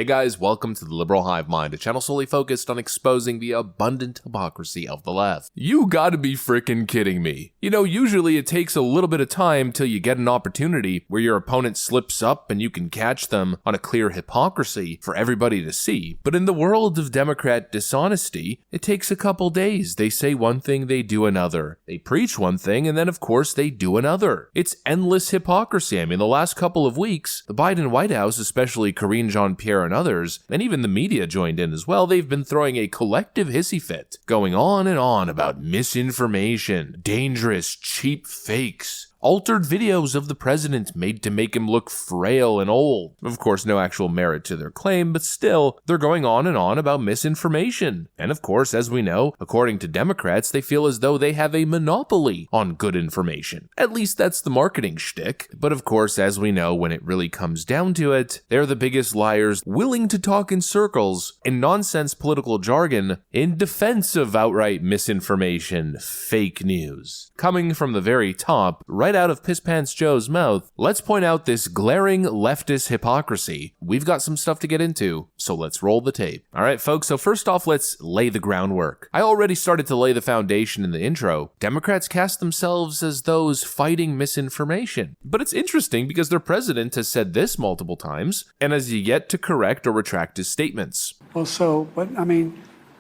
Hey guys, welcome to the Liberal Hive Mind, a channel solely focused on exposing the abundant hypocrisy of the left. You gotta be frickin' kidding me. You know, usually it takes a little bit of time till you get an opportunity where your opponent slips up and you can catch them on a clear hypocrisy for everybody to see. But in the world of Democrat dishonesty, it takes a couple days. They say one thing, they do another. They preach one thing, and then of course they do another. It's endless hypocrisy. I mean, the last couple of weeks, the Biden White House, especially Karine Jean-Pierre and others, and even the media joined in as well, they've been throwing a collective hissy fit, going on and on about misinformation, dangerous, cheap fakes, altered videos of the president made to make him look frail and old. Of course, no actual merit to their claim, but still, they're going on and on about misinformation. And of course, as we know, according to Democrats, they feel as though they have a monopoly on good information. At least that's the marketing shtick. But of course, as we know, when it really comes down to it, they're the biggest liars, willing to talk in circles, in nonsense political jargon, in defense of outright misinformation, fake news. Coming from the very top, right out of Piss Pants Joe's mouth, let's point out this glaring leftist hypocrisy. We've got some stuff to get into, so let's roll the tape. Alright folks, so first off, let's lay the groundwork. I already started to lay the foundation in the intro. Democrats cast themselves as those fighting misinformation. But it's interesting because their president has said this multiple times, and has yet to correct or retract his statements. Well,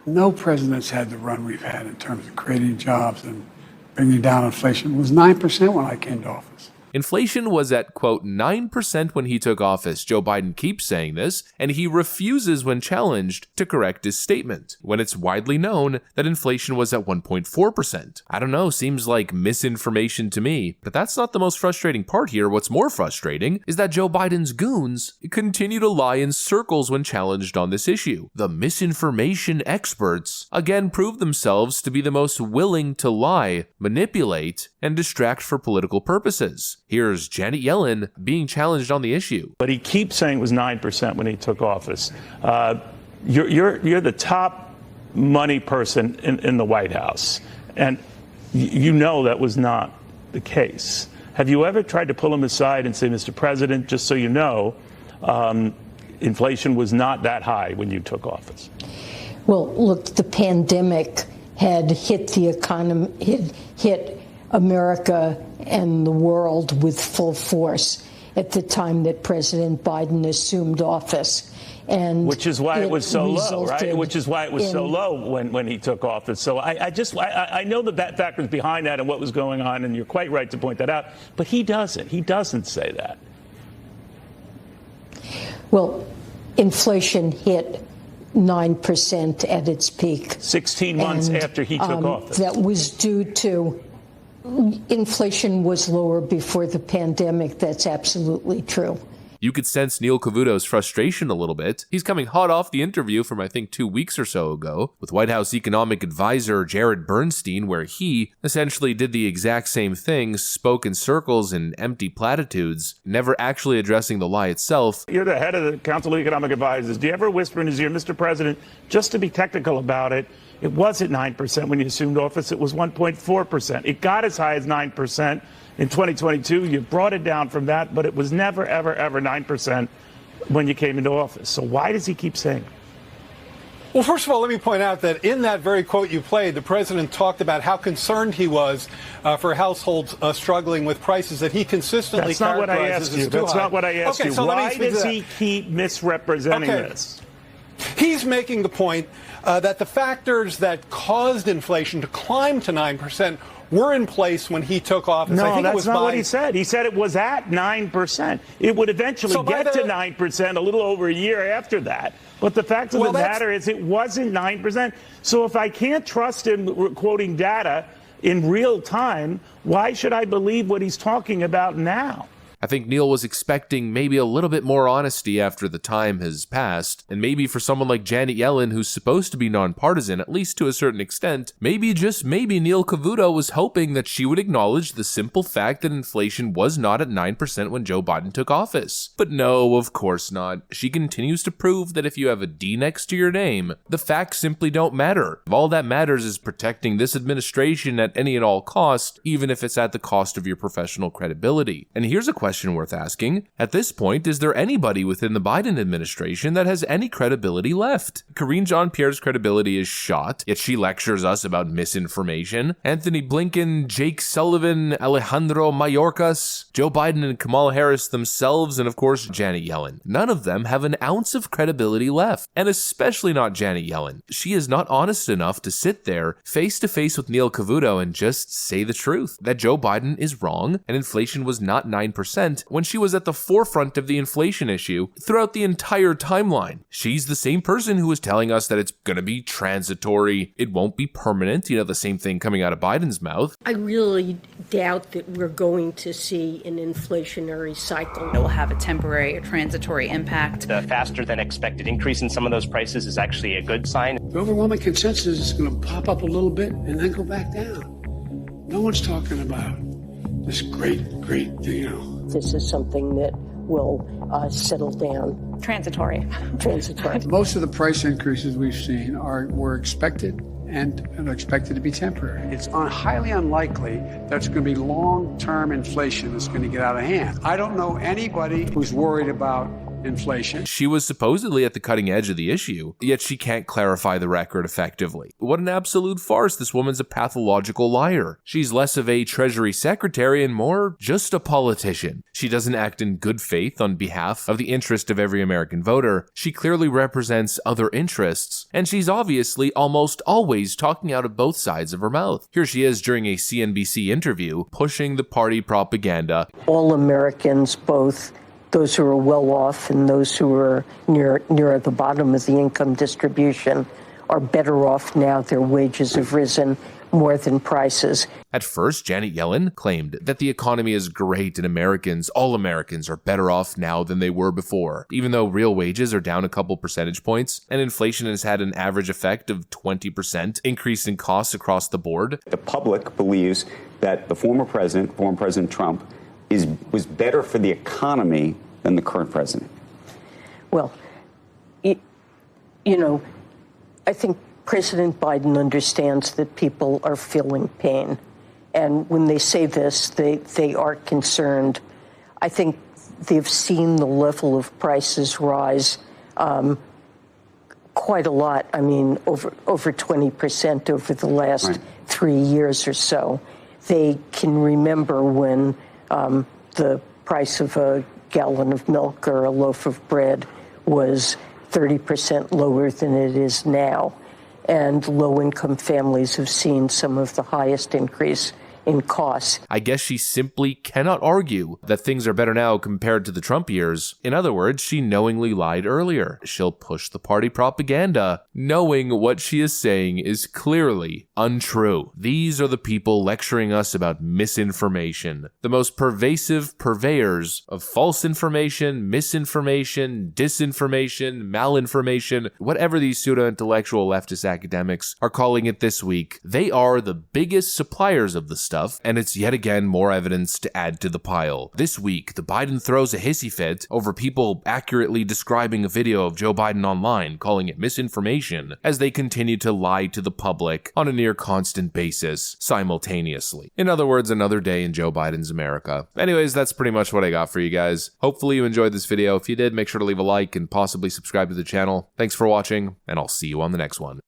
no president's had the run we've had in terms of creating jobs and bringing down inflation. It was 9% when I came to office. Inflation was at, quote, 9% when he took office. Joe Biden keeps saying this, and he refuses when challenged to correct his statement, when it's widely known that inflation was at 1.4%. I don't know, seems like misinformation to me, but that's not the most frustrating part here. What's more frustrating is that Joe Biden's goons continue to lie in circles when challenged on this issue. The misinformation experts again prove themselves to be the most willing to lie, manipulate, and distract for political purposes. Here's Janet Yellen being challenged on the issue. But he keeps saying it was 9% when he took office. You're the top money person in the White House, and you know that was not the case. Have you ever tried to pull him aside and say, Mr. President, just so you know, inflation was not that high when you took office? Well, look, the pandemic had hit the economy, hit America and the world with full force at the time that President Biden assumed office. And which is why it was so low, right? Which is why it was so low when he took office. So I know that factors behind that and what was going on, and you're quite right to point that out. But he doesn't say that. Well, inflation hit 9% at its peak. 16 months after he took office. That was due to inflation was lower before the pandemic. That's absolutely true. You could sense Neil Cavuto's frustration a little bit. He's coming hot off the interview from I think 2 weeks or so ago with White House economic advisor Jared Bernstein, where he essentially did the exact same thing, spoke in circles and empty platitudes, never actually addressing the lie itself. You're the head of the Council of Economic Advisors. Do you ever whisper in his ear, Mr. President, just to be technical about it, it wasn't 9% when you assumed office, it was 1.4%. It got as high as 9% in 2022. You brought it down from that, but it was never, ever, ever 9% when you came into office. So why does he keep saying it? Well, first of all, let me point out that in that very quote you played, the president talked about how concerned he was for households struggling with prices that he consistently characterizes as too high. That's not what I asked you. So why does he keep misrepresenting this? He's making the point that the factors that caused inflation to climb to 9% were in place when he took office. No, I think that's it was not what he said. He said it was at 9%. It would eventually get to 9% a little over a year after that. But the fact of the matter is it wasn't 9%. So if I can't trust him quoting data in real time, why should I believe what he's talking about now? I think Neil was expecting maybe a little bit more honesty after the time has passed, and maybe for someone like Janet Yellen, who's supposed to be nonpartisan, at least to a certain extent, maybe, just maybe, Neil Cavuto was hoping that she would acknowledge the simple fact that inflation was not at 9% when Joe Biden took office. But no, of course not. She continues to prove that if you have a D next to your name, the facts simply don't matter. All that matters is protecting this administration at any and all cost, even if it's at the cost of your professional credibility. And here's a question question worth asking. At this point, is there anybody within the Biden administration that has any credibility left? Karine Jean-Pierre's credibility is shot, yet she lectures us about misinformation. Anthony Blinken, Jake Sullivan, Alejandro Mayorkas, Joe Biden and Kamala Harris themselves, and of course Janet Yellen. None of them have an ounce of credibility left, and especially not Janet Yellen. She is not honest enough to sit there face to face with Neil Cavuto and just say the truth, that Joe Biden is wrong and inflation was not 9% when she was at the forefront of the inflation issue throughout the entire timeline. She's the same person who was telling us that it's gonna be transitory, it won't be permanent, the same thing coming out of Biden's mouth. I really doubt that we're going to see an inflationary cycle. It will have a temporary or transitory impact. The faster than expected increase in some of those prices is actually a good sign. The overwhelming consensus is going to pop up a little bit and then go back down. No one's talking about this great, This is something that will settle down. Transitory. Most of the price increases we've seen were expected and are expected to be temporary. It's highly unlikely that it's going to be long-term inflation that's going to get out of hand. I don't know anybody who's worried about inflation. She was supposedly at the cutting edge of the issue, yet she can't clarify the record effectively. What an absolute farce. This woman's a pathological liar. She's less of a Treasury Secretary and more just a politician. She doesn't act in good faith on behalf of the interest of every American voter. She clearly represents other interests, and she's obviously almost always talking out of both sides of her mouth. Here she is during a CNBC interview, pushing the party propaganda. All Americans, both those who are well off and those who are near the bottom of the income distribution, are better off now. Their wages have risen more than prices. At first, Janet Yellen claimed that the economy is great and all Americans are better off now than they were before, even though real wages are down a couple percentage points and inflation has had an average effect of 20% increase in costs across the board. The public believes that the former President Trump, was better for the economy than the current president. Well, I think President Biden understands that people are feeling pain. And when they say this, they are concerned. I think they've seen the level of prices rise quite a lot. I mean, over 20% over the last 3 years or so. They can remember when the price of a gallon of milk or a loaf of bread was 30% lower than it is now. And low-income families have seen some of the highest increase in costs. I guess she simply cannot argue that things are better now compared to the Trump years. In other words, she knowingly lied earlier. She'll push the party propaganda, knowing what she is saying is clearly untrue. These are the people lecturing us about misinformation, the most pervasive purveyors of false information, misinformation, disinformation, malinformation, whatever these pseudo-intellectual leftist academics are calling it this week. They are the biggest suppliers of the stuff, and it's yet again more evidence to add to the pile. This week, the Biden throws a hissy fit over people accurately describing a video of Joe Biden online, calling it misinformation, as they continue to lie to the public on a near constant basis, simultaneously. In other words, another day in Joe Biden's America. Anyways, that's pretty much what I got for you guys. Hopefully you enjoyed this video. If you did, make sure to leave a like and possibly subscribe to the channel. Thanks for watching, and I'll see you on the next one.